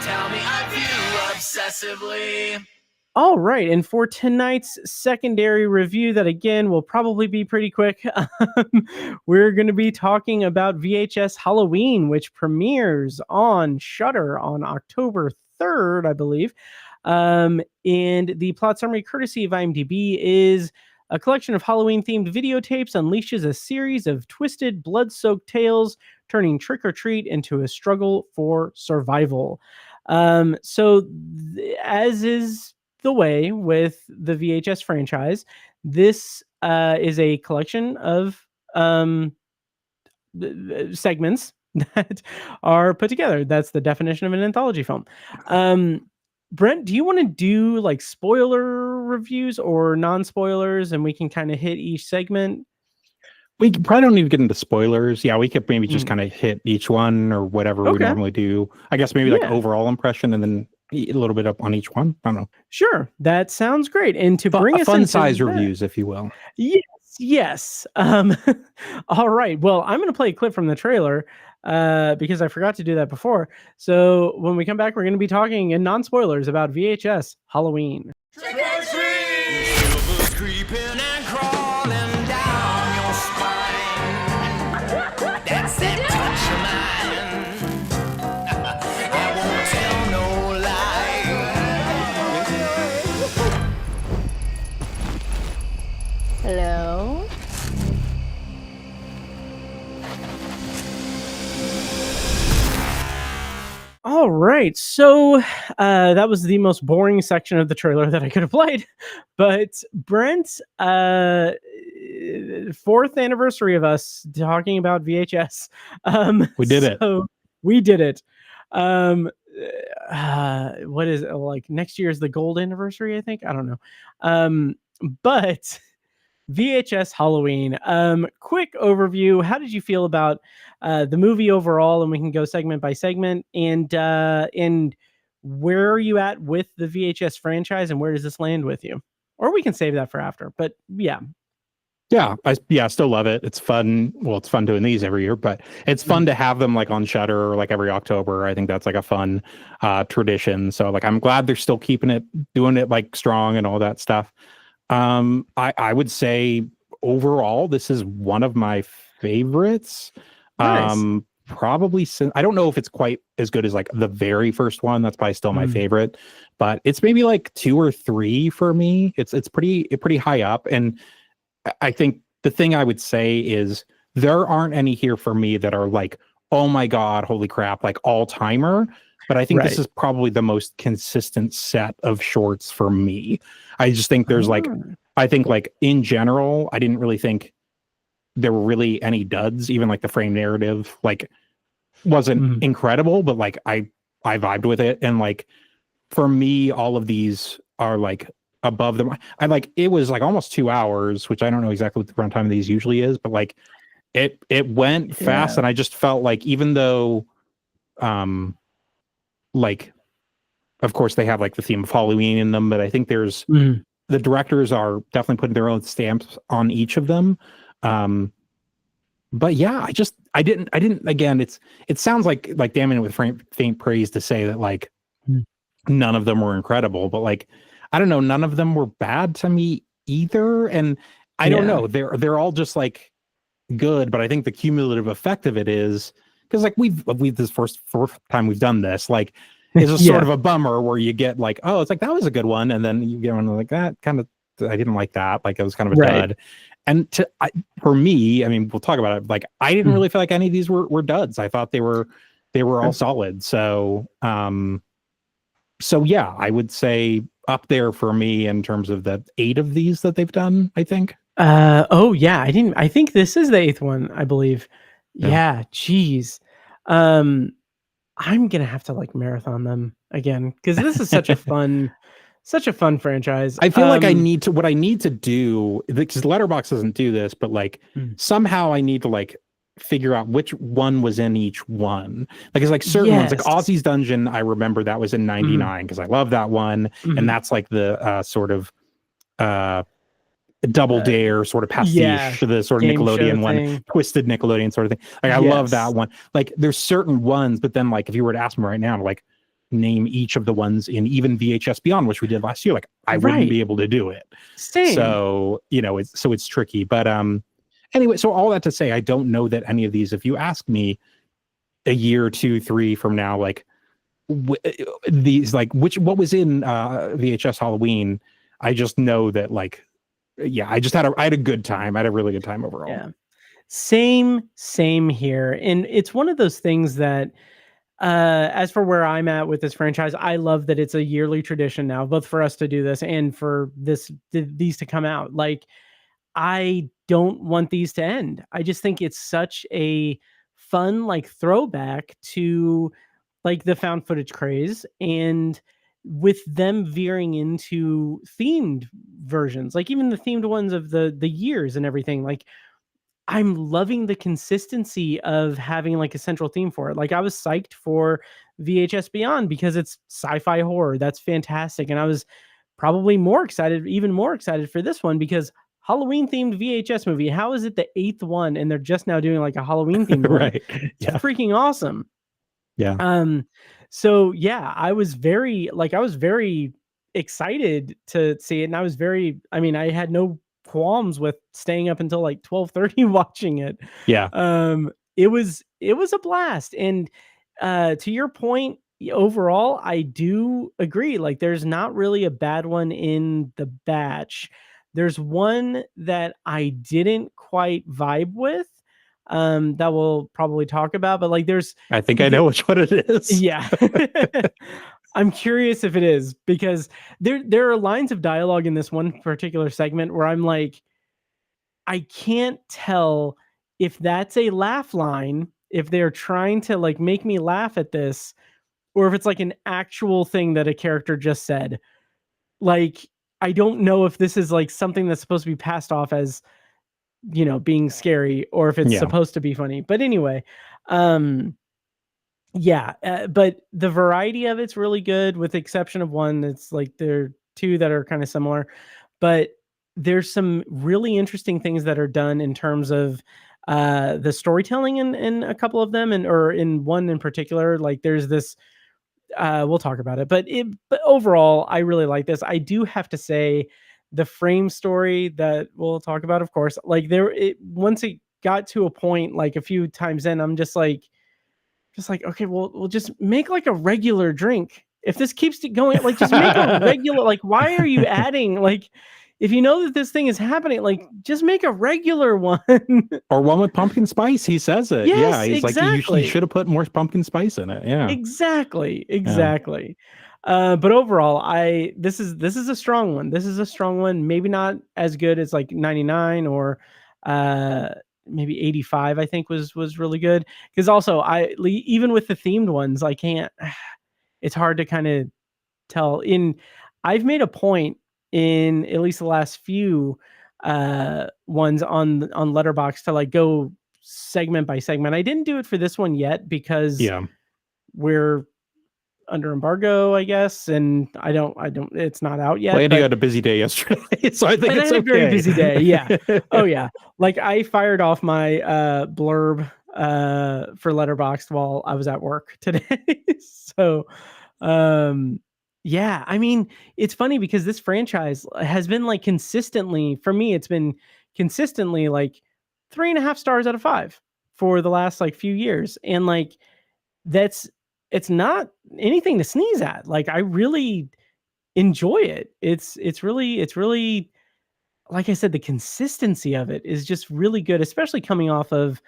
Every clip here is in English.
Tell me of you obsessively. All right, and for tonight's secondary review, that again will probably be pretty quick, we're going to be talking about VHS Halloween, which premieres on Shudder on October 3rd, I believe. And the plot summary, courtesy of IMDb, is a collection of Halloween-themed videotapes unleashes a series of twisted, blood-soaked tales, turning trick-or-treat into a struggle for survival. As is the way with the VHS franchise, this is a collection of segments that are put together. That's the definition of an anthology film. Brent, do you want to do like spoiler reviews or non-spoilers, and we can kind of hit each segment? We probably don't need to get into spoilers. Yeah, we could maybe just kind of hit each one or whatever we normally do. I guess maybe like overall impression and then a little bit up on each one. I don't know. Sure, that sounds great. And to bring us fun size reviews, if you will. Yes. All right. Well, I'm going to play a clip from the trailer because I forgot to do that before. So when we come back, we're going to be talking in non-spoilers about VHS Halloween. Trick or treat! Silver's creeping and crawling down your spine. That's that touch of mine. I won't tell no lie. Hello? All right, so that was the most boring section of the trailer that I could have played. But Brent, 4th anniversary of us talking about VHS. We did it. We did it. What is it, like next year is the gold anniversary, I think? I don't know. But VHS Halloween. Quick overview. How did you feel about the movie overall? And we can go segment by segment. And where are you at with the VHS franchise, and where does this land with you? Or we can save that for after. But yeah. Yeah, I still love it. It's fun. Well, it's fun doing these every year, but it's fun to have them like on Shudder like every October. I think that's like a fun tradition. So like I'm glad they're still doing it like strong and all that stuff. I would say overall, this is one of my favorites. Nice. Probably since I don't know if it's quite as good as like the very first one. That's probably still my favorite, but it's maybe like 2 or 3 for me. It's pretty high up. And I think the thing I would say is there aren't any here for me that are like, oh my God, holy crap, like all timer. But I think this is probably the most consistent set of shorts for me. I just think there's I think like in general, I didn't really think there were really any duds. Even like the frame narrative, like wasn't incredible, but like I vibed with it. And like, for me, all of these are like above them. I like, it was like almost 2 hours, which I don't know exactly what the runtime of these usually is, but like it went fast. And I just felt like, even though, like, of course they have like the theme of Halloween in them, but I think there's the directors are definitely putting their own stamps on each of them. But yeah, I didn't again, it sounds like damning it with faint praise to say that like none of them were incredible, but like, I don't know, none of them were bad to me either. And I don't know, they're all just like good, but I think the cumulative effect of it is, because like we've this fourth time we've done this, like it's a sort of a bummer where you get like, oh, it's like that was a good one, and then you get one like that kind of, I didn't like that, like it was kind of a dud. And for me, I mean, we'll talk about it, like I didn't really feel like any of these were duds. I thought they were all solid. So yeah, I would say up there for me in terms of the 8 of these that they've done, I think. I think this is the 8th one, I believe. Yeah, geez. I'm gonna have to like marathon them again, because this is such a fun franchise. I feel like I need to do, because Letterboxd doesn't do this, but like somehow I need to like figure out which one was in each one. Like it's like certain ones, like Ozzy's Dungeon, I remember that was in 99 because I love that one. And that's like the sort of Double Dare sort of pastiche, the sort of Nickelodeon one, twisted Nickelodeon sort of thing. Like I love that one. Like there's certain ones, but then like if you were to ask me right now, like name each of the ones in even VHS Beyond, which we did last year. Like I wouldn't be able to do it. Same. So, it's tricky. But anyway, so all that to say, I don't know that any of these, if you ask me a year, 2, 3 from now, like these, like what was in VHS Halloween, I just know that like, I had a good time. I had a really good time overall. Yeah. Same here. And it's one of those things that, as for where I'm at with this franchise, I love that it's a yearly tradition now, both for us to do this and for these to come out. Like, I don't want these to end. I just think it's such a fun, like, throwback to like the found footage craze, and with them veering into themed versions, like even the themed ones of the years and everything. Like, I'm loving the consistency of having like a central theme for it. Like, I was psyched for VHS Beyond because it's sci-fi horror. That's fantastic. And I was probably even more excited for this one because Halloween themed VHS movie. How is it the 8th one and they're just now doing like a Halloween themed one? Right. It's freaking awesome. Yeah. So yeah, I was very excited to see it. And I had no qualms with staying up until like 12:30 watching it. Yeah. It was a blast. And to your point, overall, I do agree. Like, there's not really a bad one in the batch. There's one that I didn't quite vibe with, that we'll probably talk about, but like I think I know which one it is. Yeah. I'm curious if it is, because there are lines of dialogue in this one particular segment where I'm like, I can't tell if that's a laugh line, if they're trying to like make me laugh at this, or if it's like an actual thing that a character just said. Like, I don't know if this is like something that's supposed to be passed off as, being scary, or if it's supposed to be funny. But anyway, but the variety of it's really good, with the exception of one that's like, there are two that are kind of similar, but there's some really interesting things that are done in terms of the storytelling in a couple of them, or in one in particular. Like, there's this, we'll talk about it, but overall, I really like this. I do have to say, the frame story that we'll talk about, of course, like once it got to a point, like a few times in, I'm just like, okay, well, we'll just make like a regular drink. If this keeps going, like, just make a regular, like, why are you adding, like, if you know that this thing is happening, like, just make a regular one. Or one with pumpkin spice. He says it. Yes, yeah. He's exactly. like, you should have put more pumpkin spice in it. Yeah. Exactly. But overall, this is a strong one. This is a strong one. Maybe not as good as like 99 or maybe 85, I think was really good. Because also, even with the themed ones, I can't, it's hard to kind of tell. I've made a point in at least the last few ones on Letterboxd to like go segment by segment. I didn't do it for this one yet because we're under embargo, I guess, and I don't it's not out yet. Well, Andy had a busy day yesterday, so I think it's I had a very busy day. Yeah. Oh yeah. Like, I fired off my blurb for Letterboxd while I was at work today. So yeah, I mean, it's funny because this franchise has been like consistently, for me, it's been consistently like 3.5 stars out of 5 for the last like few years. And like, it's not anything to sneeze at. Like, I really enjoy it. It's really, like I said, the consistency of it is just really good, especially coming off of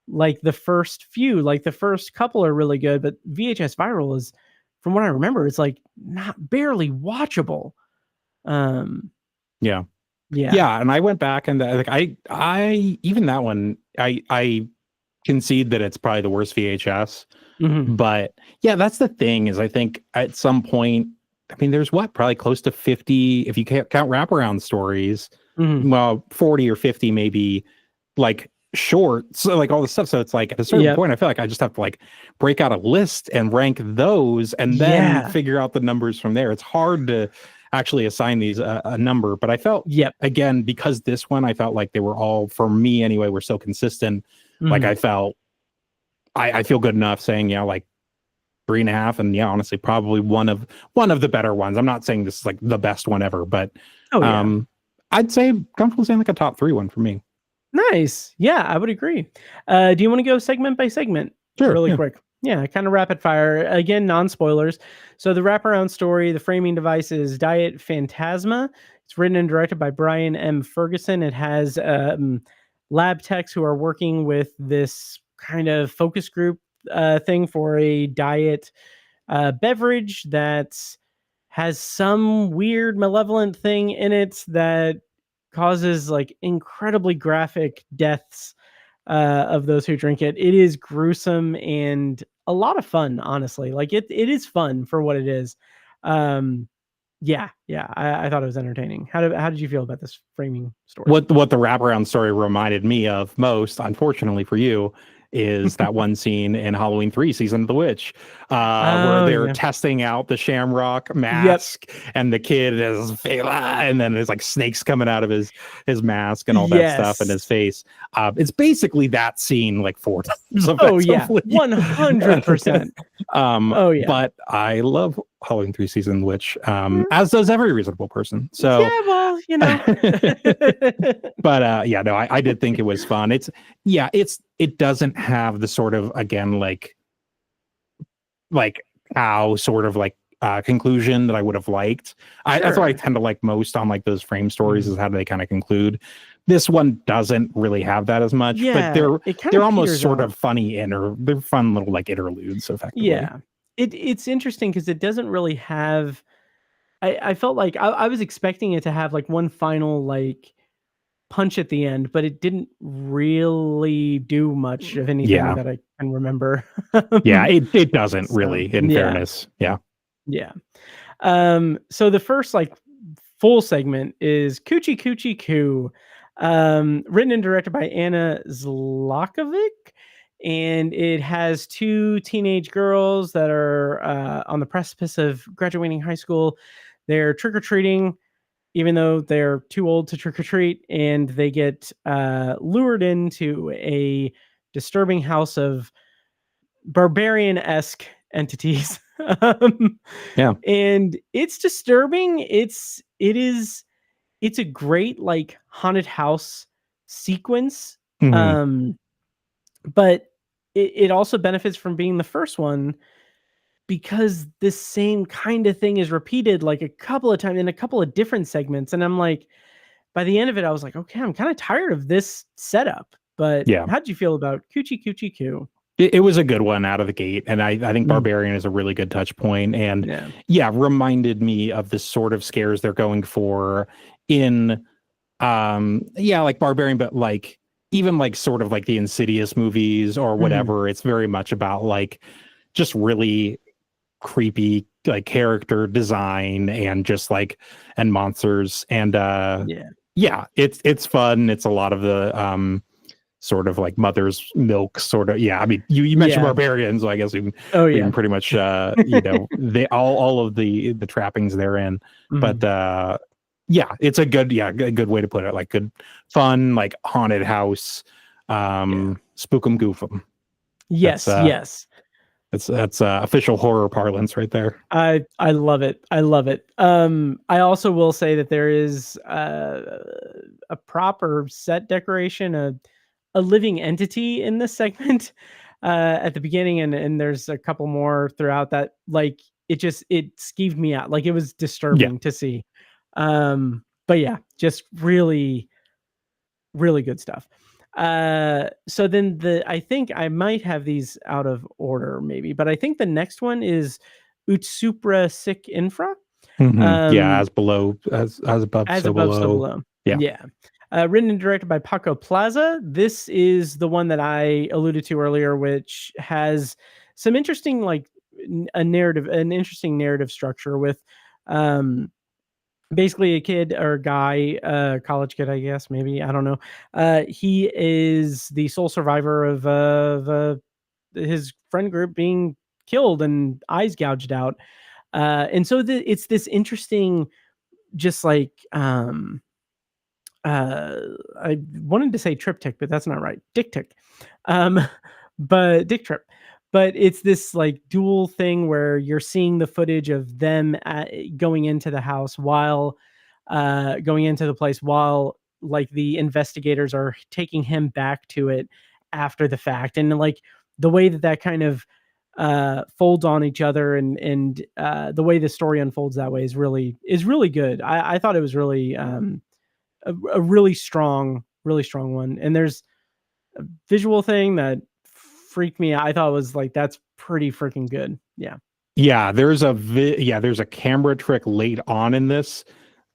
like the first few. Like, the first couple are really good, but VHS Viral is, from what I remember, it's like barely watchable. Yeah. And I went back and like I even that one, I concede that it's probably the worst VHS. Mm-hmm. But yeah, that's the thing, is I think at some point, I mean, there's probably close to 50, if you can't count wraparound stories, well, 40 or 50 maybe, like shorts, so like all this stuff. So it's like at a certain point, I feel like I just have to like break out a list and rank those and then figure out the numbers from there. It's hard to actually assign these a number, but I felt again, because this one, I felt like they were all, for me anyway, were so consistent. Like, I felt I feel good enough saying, like, 3.5, and yeah, honestly, probably one of the better ones. I'm not saying this is like the best one ever, but I'd say comfortable saying like a top 3 one for me. Nice. Yeah, I would agree. Do you want to go segment by segment? Sure, Really yeah. quick. Yeah, kind of rapid fire. Again, non-spoilers. So the wraparound story, the framing device is Diet Phantasma. It's written and directed by Bryan M. Ferguson. It has lab techs who are working with this kind of focus group thing for a diet beverage that has some weird malevolent thing in it that causes like incredibly graphic deaths of those who drink it. It is gruesome and a lot of fun, honestly. Like it is fun for what it is. I thought it was entertaining. How did you feel about this framing story? What the wraparound story reminded me of most, unfortunately for you, is that one scene in Halloween 3 Season of the Witch, where they're testing out the Shamrock mask, and the kid is and then there's like snakes coming out of his mask and all that stuff in his face. It's basically that scene like 4 times effectively. 100%. But I love Halloween 3 Season of the Witch, as does every reasonable person. So yeah, well, you know. But I did think it was fun. It doesn't have the sort of, again, like how sort of like conclusion that I would have liked. That's what I tend to like most on like those frame stories, is how do they kind of conclude. This one doesn't really have that as much, but they're almost sort of funny they're fun little like interludes effectively. Yeah. It's interesting because it doesn't really have I felt like I was expecting it to have like one final like punch at the end, but it didn't really do much of anything that I can remember. It doesn't really, in fairness. Yeah. So the first like full segment is Coochie Coochie Coo, written and directed by Anna Zlokovic, and it has 2 teenage girls that are on the precipice of graduating high school. They're trick-or-treating, even though they're too old to trick-or-treat, and they get lured into a disturbing house of barbarian-esque entities. And it's disturbing. It's a great like haunted house sequence. But it also benefits from being the first one, because this same kind of thing is repeated like a couple of times in a couple of different segments. And I'm like, by the end of it, I was like, okay, I'm kind of tired of this setup. But how'd you feel about Coochie Coochie Coo? It was a good one out of the gate, and I think Barbarian is a really good touch point, and reminded me of the sort of scares they're going for in like Barbarian, but like even like sort of like the Insidious movies or whatever. It's very much about like just really creepy like character design and just like and monsters, and it's fun. It's a lot of the sort of like mother's milk sort of. I mean, you mentioned Barbarian, so I guess we can pretty much they all of the trappings therein. But it's a good way to put it, like good fun like haunted house, spook 'em goof 'em. Yes. That's official horror parlance right there. I love it. I also will say that there is a proper set decoration, a living entity in this segment at the beginning, and there's a couple more throughout that. Like it skeeved me out. Like it was disturbing to see. But just really, really good stuff. So then I think I might have these out of order maybe, but I think the next one is Supra sic Infra. As below, as above, as so above, below. so below. Written and directed by Paco Plaza. This is the one that I alluded to earlier, which has some interesting, like an interesting narrative structure with, basically a kid or a guy, college kid, I guess, maybe, I don't know. He is the sole survivor of his friend group being killed and eyes gouged out. And so it's this interesting, just like, I wanted to say triptych, but that's not right. Dick tick. But dick trip. but it's this like dual thing where you're seeing the footage of them going into the house while going into the place while like the investigators are taking him back to it after the fact, and like the way that kind of folds on each other, and the way the story unfolds that way is really good. I thought it was really a really strong one, and there's a visual thing that freaked me out. I thought it was like, that's pretty freaking good. Yeah, there's a camera trick late on in this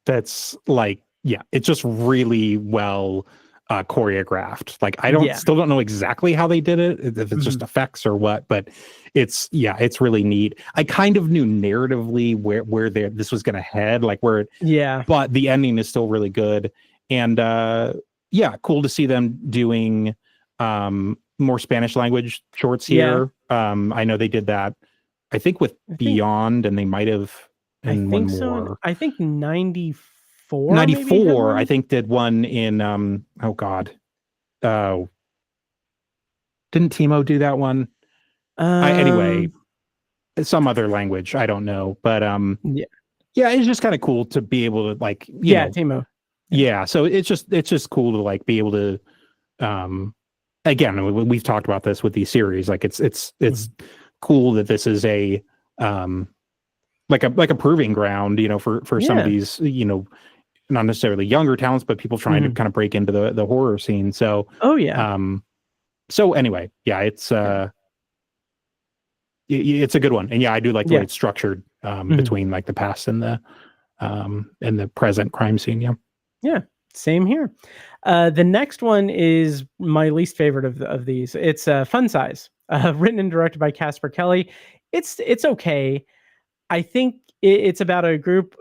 that's like, yeah, it's just really well choreographed. Like I still don't know exactly how they did it, if it's just effects or what, but it's really neat. I kind of knew narratively where this was going to head, like but the ending is still really good. And cool to see them doing more Spanish language shorts here. I know they did that, I think with Beyond, and they might have one more. I think 94. I think did one in oh god. Didn't Timo do that one? Anyway, some other language, I don't know, but it's just kind of cool to be able to like you know, Timo. So it's just cool to like be able to again, we've talked about this with these series, like it's cool that this is a like a proving ground, you know, for some of these, you know, not necessarily younger talents, but people trying to kind of break into the horror scene. So so anyway, it's it's a good one. And I do like the way it's structured between like the past and the present crime scene. Same here. The next one is my least favorite of these. It's Fun Size, written and directed by Casper Kelly. It's okay. I think it's about a group.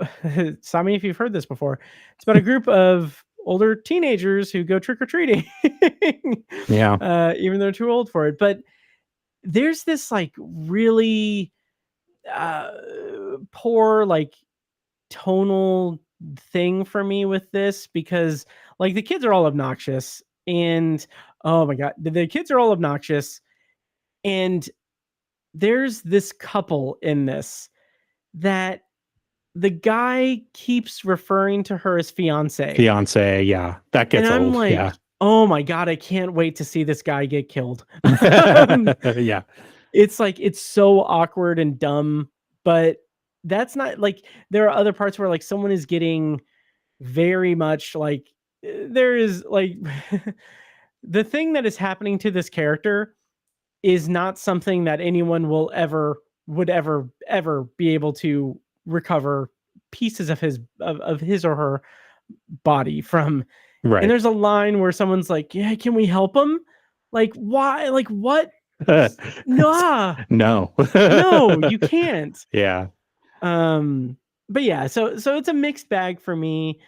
Stop me if you've heard this before. It's about a group of older teenagers who go trick or treating. Even though they're too old for it. But there's this like really poor like tonal thing for me with this, because like the kids are all obnoxious, and oh my god, the kids are all obnoxious, and there's this couple in this that the guy keeps referring to her as fiance. That gets and I'm old. like, oh my god, I can't wait to see this guy get killed. It's like, it's so awkward and dumb, but that's not like, there are other parts where like someone is getting very much like, there is like the thing that is happening to this character is not something that anyone would ever be able to recover pieces of his or her body from. And there's a line where someone's like, yeah, can we help him? Like, why? Like, what? No, you can't. But so it's a mixed bag for me.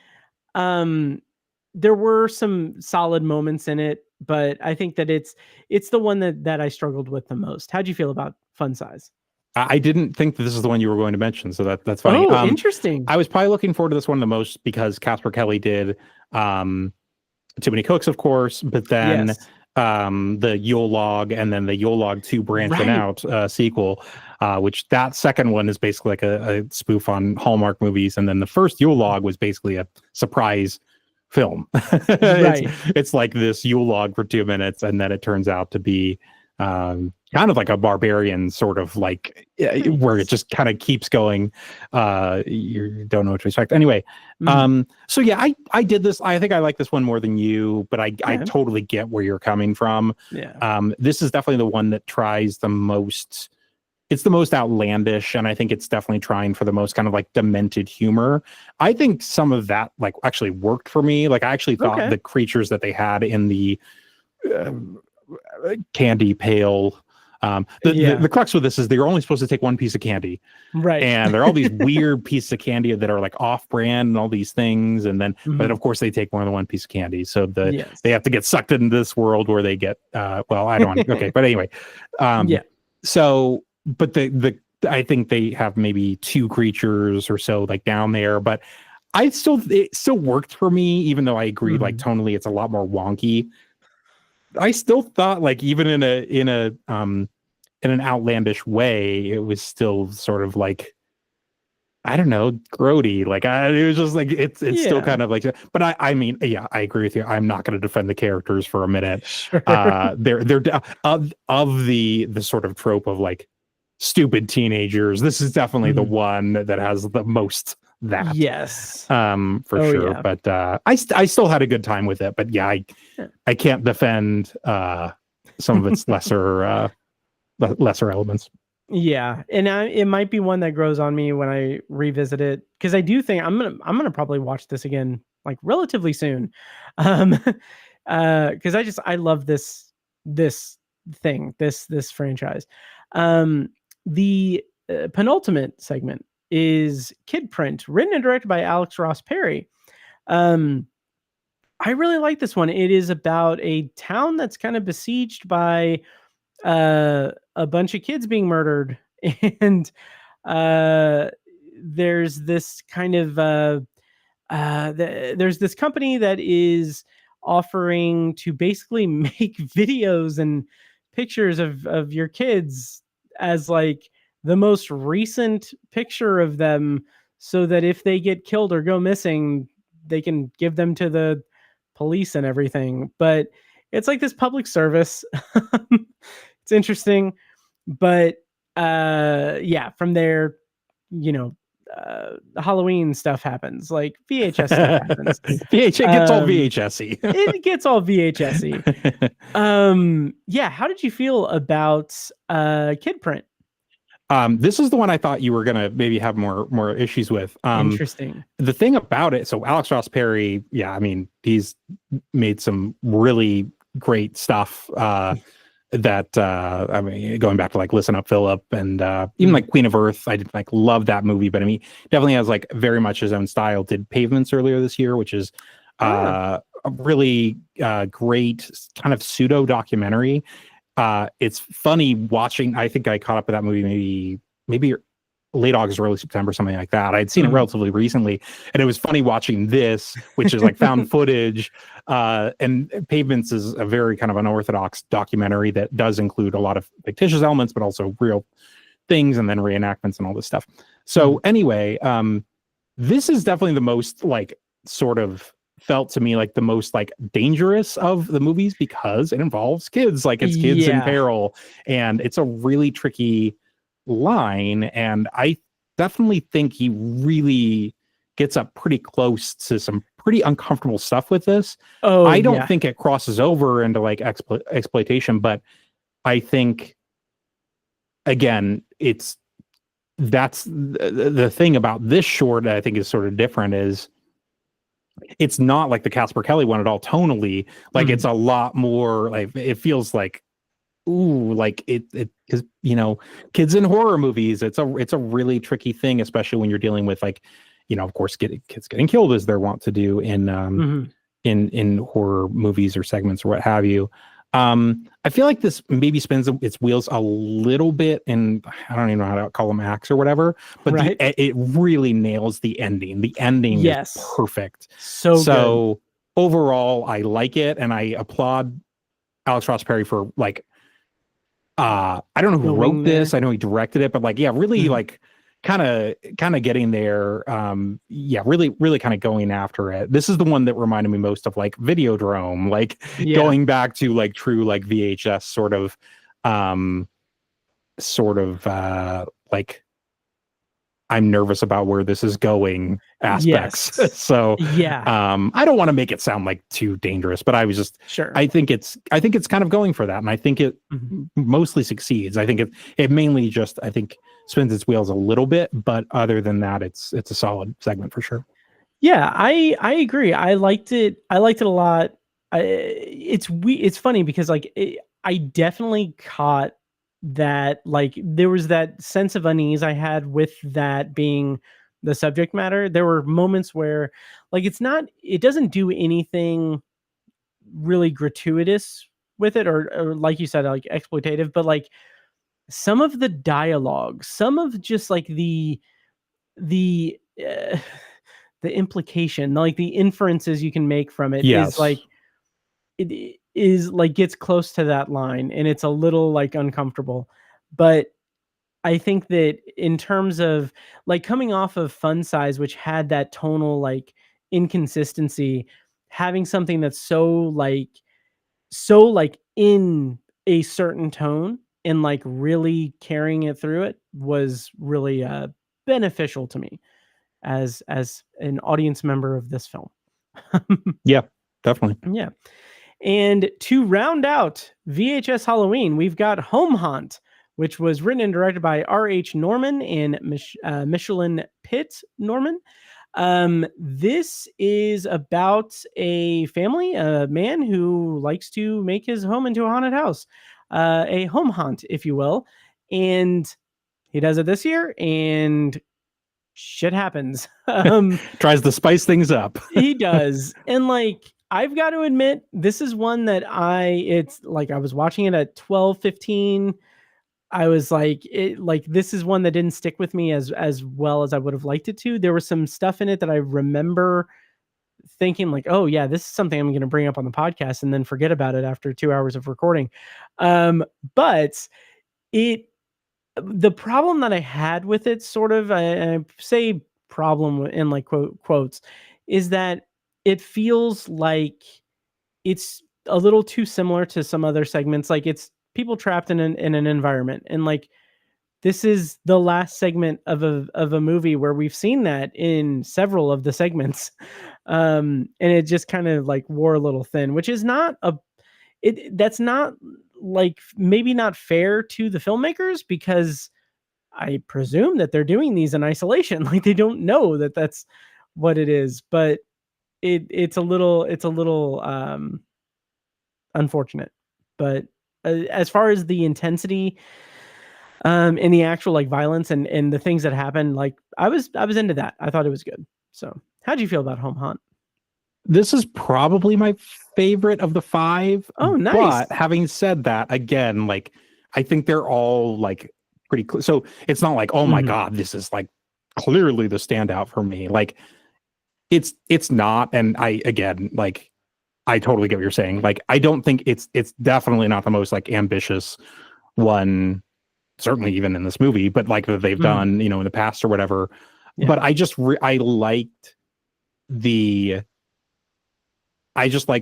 There were some solid moments in it, but I think that it's the one that I struggled with the most. How'd you feel about Fun Size? I didn't think that this is the one you were going to mention, so that's funny. Oh, interesting. I was probably looking forward to this one the most because Casper Kelly did Too Many Cooks, of course, but then the Yule Log, and then the Yule Log 2 Branching Out sequel, which that second one is basically like a spoof on Hallmark movies, and then the first Yule Log was basically a surprise film. It's like this Yule Log for 2 minutes, and then it turns out to be kind of like a Barbarian sort of like where it just kind of keeps going. You don't know what to expect. Anyway, so I did this. I think I like this one more than you, but I totally get where you're coming from. This is definitely the one that tries the most. It's the most outlandish, and I think it's definitely trying for the most kind of like demented humor. I think some of that like actually worked for me. Like I actually thought the creatures that they had in the candy pail. The crux with this is they're only supposed to take one piece of candy, and there are all these weird pieces of candy that are like off-brand and all these things, and then but of course they take more than one piece of candy, so they have to get sucked into this world where they get well, I don't want but anyway, so but I think they have maybe 2 creatures or so like down there, but it still worked for me, even though I agree like tonally it's a lot more wonky. I still thought like even in a in an outlandish way, it was still sort of like, I don't know, grody. Like it was just like it's still kind of like. But I mean, yeah, I agree with you. I'm not going to defend the characters for a minute. Sure. They're of the sort of trope of like stupid teenagers. This is definitely the one that has the most that. Yes. For sure. Yeah. But I still had a good time with it. But yeah, I can't defend some of its lesser elements. Yeah, and it might be one that grows on me when I revisit it, because I do think I'm gonna probably watch this again like relatively soon, because I love this franchise. The penultimate segment is Kidprint, written and directed by Alex Ross Perry. I really like this one. It is about a town that's kind of besieged by a bunch of kids being murdered, and there's this kind of there's this company that is offering to basically make videos and pictures of your kids as like the most recent picture of them, so that if they get killed or go missing, they can give them to the police and everything. But it's like this public service. It's interesting, but yeah, from there, Halloween stuff happens, like VHS stuff happens. VHS gets all VHS-y. It gets all VHS-y. Yeah, how did you feel about Kidprint? This is the one I thought you were gonna maybe have more issues with. Interesting. The thing about it, so Alex Ross Perry, yeah, I mean, he's made some really great stuff. That I mean, going back to like Listen Up, Philip, and even like Queen of Earth, I didn't like love that movie, but I mean, definitely has like very much his own style. Did Pavements earlier this year, which is a really great kind of pseudo documentary. It's funny watching. I think I caught up with that movie maybe late August, early September, something like that. I'd seen it relatively recently, and it was funny watching this, which is like found footage. And Pavements is a very kind of unorthodox documentary that does include a lot of fictitious elements, but also real things, and then reenactments and all this stuff. So anyway, this is definitely the most like sort of felt to me like the most like dangerous of the movies, because it involves kids, like it's kids in peril, and it's a really tricky line, and I definitely think he really gets up pretty close to some pretty uncomfortable stuff with this. I don't think it crosses over into like exploitation, but I think again, that's the thing about this short that I think is sort of different, is it's not like the Casper Kelly one at all tonally. Like it's a lot more like, it feels like, ooh, like it is, kids in horror movies. It's a really tricky thing, especially when you're dealing with like, of course, kids getting killed as they're wont to do in horror movies or segments or what have you. I feel like this maybe spins its wheels a little bit, and I don't even know how to call them acts or whatever, but it really nails the ending. The ending is perfect. So overall, I like it, and I applaud Alex Ross Perry for like, I don't know who wrote this. I know he directed it, but like, yeah, really like kind of getting there. Really kind of going after it. This is the one that reminded me most of like Videodrome, like going back to like true like VHS sort of like I'm nervous about where this is going aspects. So I don't want to make it sound like too dangerous, but I was just I think it's kind of going for that, and I think it mostly succeeds. I think it mainly just spins its wheels a little bit, but other than that, it's a solid segment for sure. Yeah, I agree. I liked it a lot. It's funny because like I definitely caught that, like there was that sense of unease I had with that being the subject matter. There were moments where like it doesn't do anything really gratuitous with it, or like you said, like exploitative, but like some of the dialogue, some of just like the implication, like the inferences you can make from it is like, it is like gets close to that line, and it's a little like uncomfortable. But I think that in terms of like coming off of Fun Size, which had that tonal like inconsistency, having something that's so in a certain tone and like really carrying it through it was really beneficial to me as an audience member of this film. Yeah, definitely. Yeah. And to round out VHS Halloween, we've got Home Haunt, which was written and directed by R.H. Norman and Micheline Pitt Norman. This is about a family, a man who likes to make his home into a haunted house, a home haunt, if you will. And he does it this year, and shit happens. Tries to spice things up. He does. And like, I've got to admit, this is one that it's like I was watching it at 12:15. I was like, this is one that didn't stick with me as well as I would have liked it to. There was some stuff in it that I remember thinking like, oh yeah, this is something I'm going to bring up on the podcast and then forget about it after 2 hours of recording. But the problem that I had with it, sort of, I say problem in like quotes, is that it feels like it's a little too similar to some other segments. Like it's people trapped in an environment, and like this is the last segment of a movie where we've seen that in several of the segments, and it just kind of like wore a little thin, which is not that's not like maybe not fair to the filmmakers, because I presume that they're doing these in isolation. Like they don't know that that's what it is, but it's a little unfortunate. But as far as the intensity and the actual like violence and the things that happen, like I was into that. I thought it was good. So how'd you feel about Home Hunt? This is probably my favorite of the 5. Oh, nice. But having said that, again, like I think they're all like pretty clear. So it's not like, oh my God, this is like clearly the standout for me. Like it's not. And I totally get what you're saying. Like, I don't think it's definitely not the most like ambitious one, certainly even in this movie, but like that they've done, in the past or whatever. Yeah. But I just liked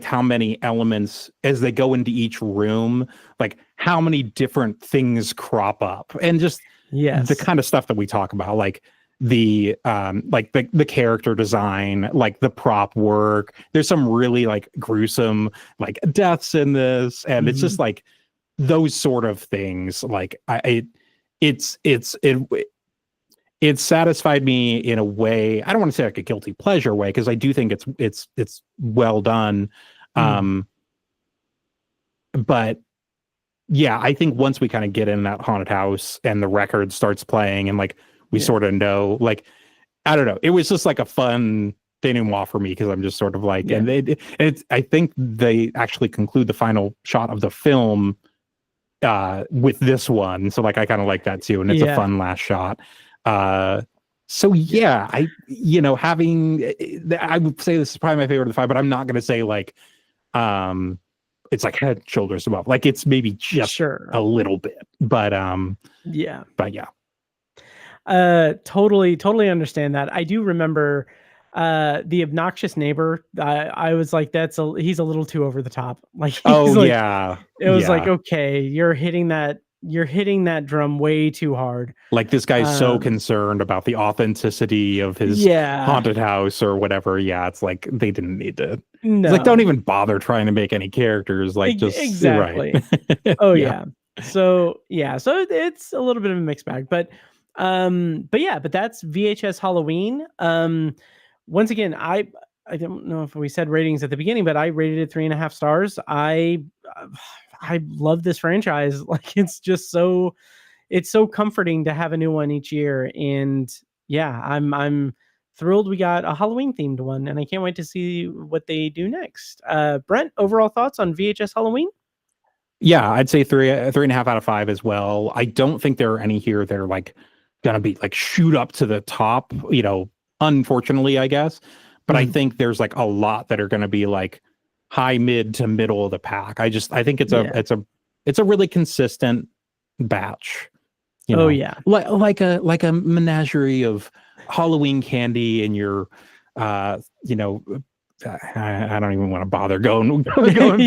how many elements as they go into each room, like how many different things crop up, and just the kind of stuff that we talk about, like the character design, like the prop work. There's some really like gruesome like deaths in this, and it's just like those sort of things. Like it satisfied me in a way. I don't want to say like a guilty pleasure way, because I do think it's well done. But yeah, I think once we kind of get in that haunted house and the record starts playing and like we sort of know, like, I don't know, it was just like a fun denouement for me, because I'm just sort of like, and I think they actually conclude the final shot of the film with this one. So like, I kind of like that too. And it's a fun last shot. So yeah, I would say this is probably my favorite of the 5, but I'm not going to say like, it's like head shoulders above. Like it's maybe just a little bit, but yeah. Totally understand that. I do remember the obnoxious neighbor. I was like, he's a little too over the top. Like, it was like, okay, you're hitting that drum way too hard. Like this guy's so concerned about the authenticity of his haunted house or whatever. Yeah, it's like they didn't need to. No. It's like, don't even bother trying to make any characters. Like just exactly. Right. Oh yeah. So it's a little bit of a mixed bag, but that's VHS Halloween. Once again, I don't know if we said ratings at the beginning, but I rated it 3.5 stars. I love this franchise. Like it's so comforting to have a new one each year. And yeah, I'm thrilled we got a Halloween themed one, and I can't wait to see what they do next. Brent, overall thoughts on VHS Halloween? Yeah, I'd say 3.5 out of 5 as well. I don't think there are any here that are like gonna be like shoot up to the top, unfortunately, I guess. But I think there's like a lot that are gonna be like high, mid to middle of the pack. I think it's a really consistent batch You Oh know, yeah. like a menagerie of Halloween candy and your, you know, I don't even want to bother going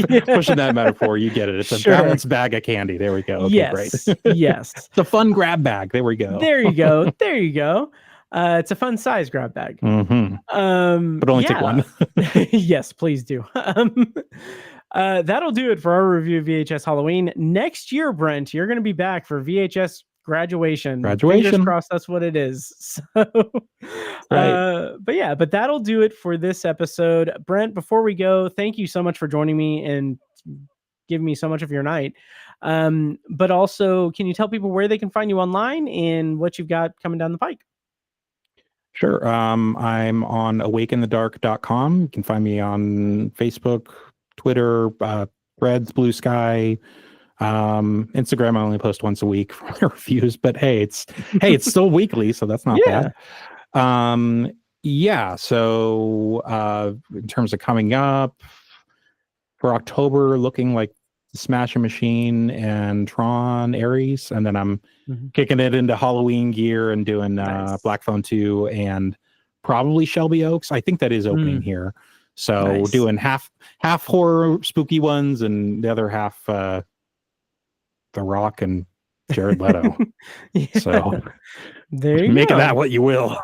Yeah. pushing that metaphor. You get it. It's a Sure. balanced bag of candy. There we go. Okay, great. Yes. Yes. It's a fun grab bag. There we go. There you go. There you go. It's a fun size grab bag. Hmm. But only take one. Yes, please do. That'll do it for our review of VHS Halloween. Next year, Brent, you're going to be back for VHS graduation. Fingers crossed that's what it is. So, Right. but that'll do it for this episode. Brent, before we go, thank you so much for joining me and giving me so much of your night. But also, can you tell people where they can find you online and what you've got coming down the pike? Sure. I'm on awakeinthedark.com. You can find me on Facebook, Twitter, Threads, Blue Sky, Instagram. I only post once a week for my reviews, but hey, it's still weekly, so that's not bad. So in terms of coming up for October, looking like Smash a Machine and Tron Ares, and then I'm kicking it into Halloween gear and doing Nice. Black Phone 2 and probably Shelby Oaks. I think that is opening here. So doing half horror spooky ones and the other half The Rock and Jared Leto. So there you make go. of that what you will.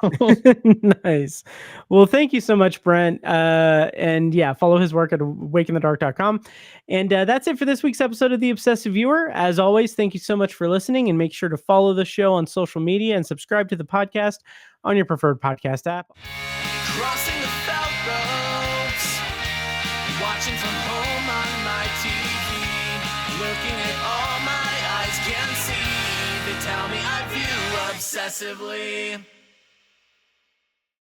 Nice. Well, thank you so much, Brent. And yeah, follow his work at awakeinthedark.com. And that's it for this week's episode of The Obsessive Viewer. As always, thank you so much for listening, and make sure to follow the show on social media and subscribe to the podcast on your preferred podcast app. Crossing the felt ropes, watching from home on my TV, looking at all my eyes can see. They tell me I view obsessively.